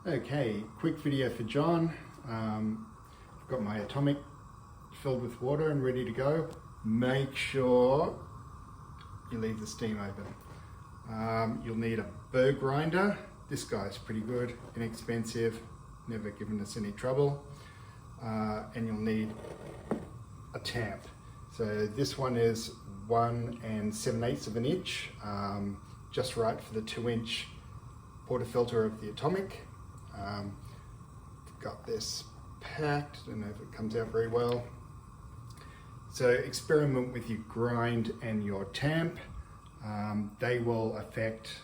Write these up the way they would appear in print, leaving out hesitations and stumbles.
Okay, quick video for John. I've got my atomic filled with water and ready to go. Make sure you leave the steam open. You'll need a burr grinder. This guy's pretty good, inexpensive, never given us any trouble. And you'll need a tamp. So this one is 1 7/8 of an inch, just right for the 2-inch portafilter of the atomic. Got this packed, don't know if it comes out very well. So experiment with your grind and your tamp. They will affect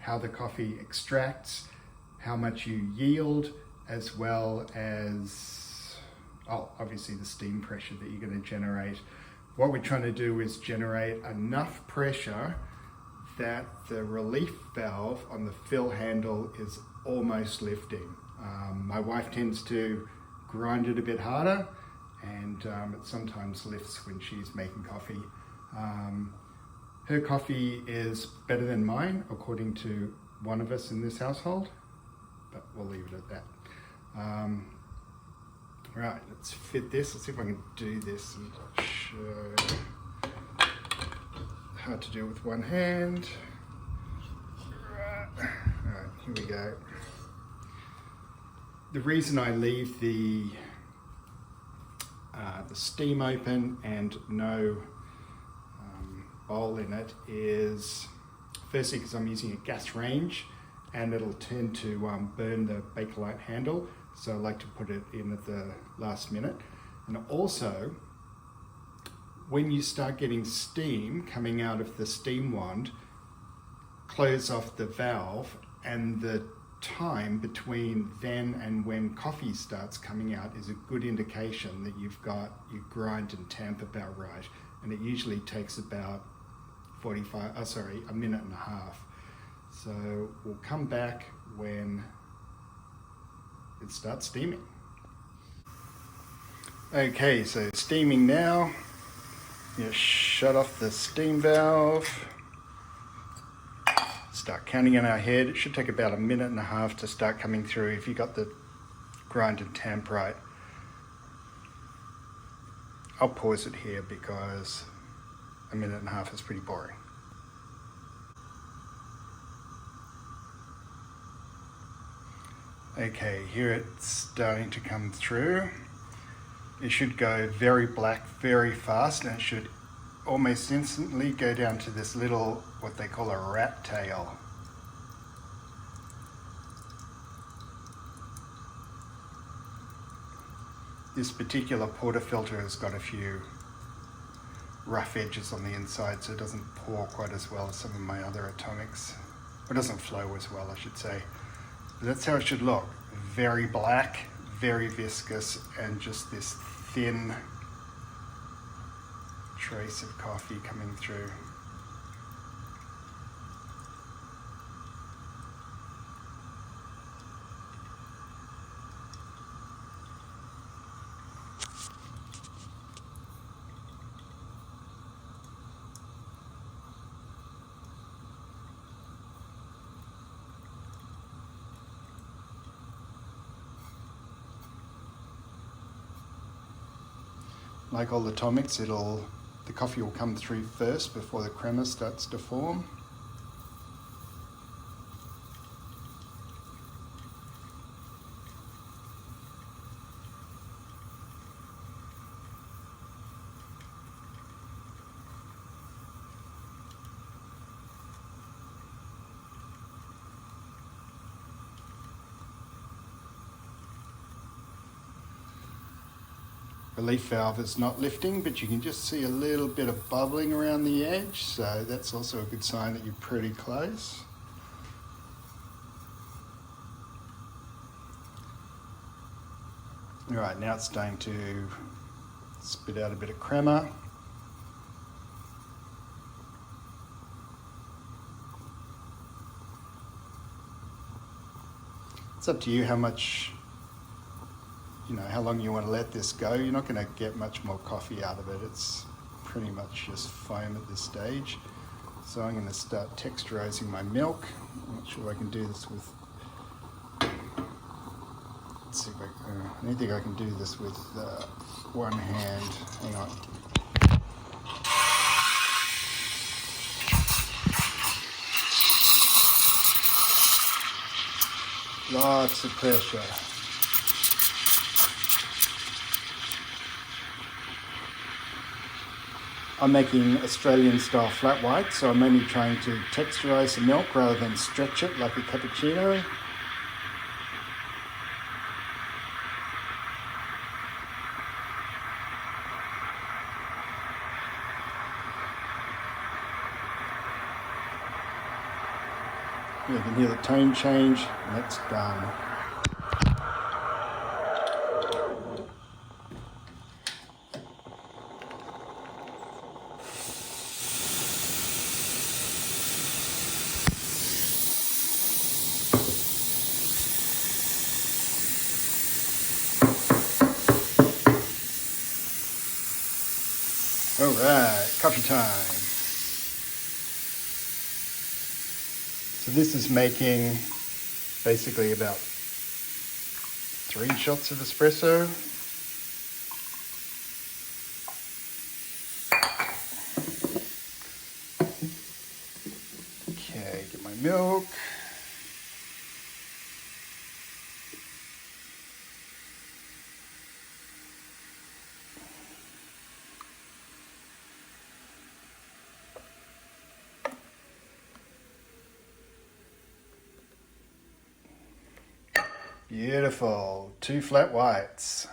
how the coffee extracts, how much you yield, as well as, obviously the steam pressure that you're going to generate. What we're trying to do is generate enough pressure that the relief valve on the fill handle is almost lifting. My wife tends to grind it a bit harder, and it sometimes lifts when she's making coffee. Her coffee is better than mine, according to one of us in this household, but we'll leave it at that. Right, let's fit this. Let's see if I can do this and show. Hard to do with one hand. Alright, here we go. The reason I leave the steam open and no bowl in it is firstly because I'm using a gas range and it'll tend to burn the Bakelite handle, so I like to put it in at the last minute. And also, when you start getting steam coming out of the steam wand, close off the valve, and the time between then and when coffee starts coming out is a good indication that you've got your grind and tamp about right. And it usually takes about a minute and a half. So we'll come back when it starts steaming. Okay, so steaming now. You shut off the steam valve. Start counting in our head. It should take about a minute and a half to start coming through if you got the grind and tamp right. I'll pause it here because a minute and a half is pretty boring. Okay, here it's starting to come through. It should go very black very fast, and it should almost instantly go down to this little, what they call a rat tail. This particular portafilter has got a few rough edges on the inside, so it doesn't pour quite as well as some of my other atomics. Or doesn't flow as well, I should say. But that's how it should look. Very black, very viscous, and just this thin trace of coffee coming through. Like all atomics, the coffee will come through first before the crema starts to form. Relief valve is not lifting, but you can just see a little bit of bubbling around the edge, so that's also a good sign that you're pretty close. All right, now it's starting to spit out a bit of crema. It's up to you how long you want to let this go. You're not going to get much more coffee out of it. It's pretty much just foam at this stage. So I'm going to start texturizing my milk. I'm not sure I can do this with Let's see if I don't think I can do this with one hand. Hang on. Lots of pressure. I'm making Australian style flat white, so I'm only trying to texturize the milk rather than stretch it like a cappuccino. You can hear the tone change, and that's done. All right, coffee time. So this is making basically about 3 shots of espresso. Okay, get my milk. Beautiful, 2 flat whites.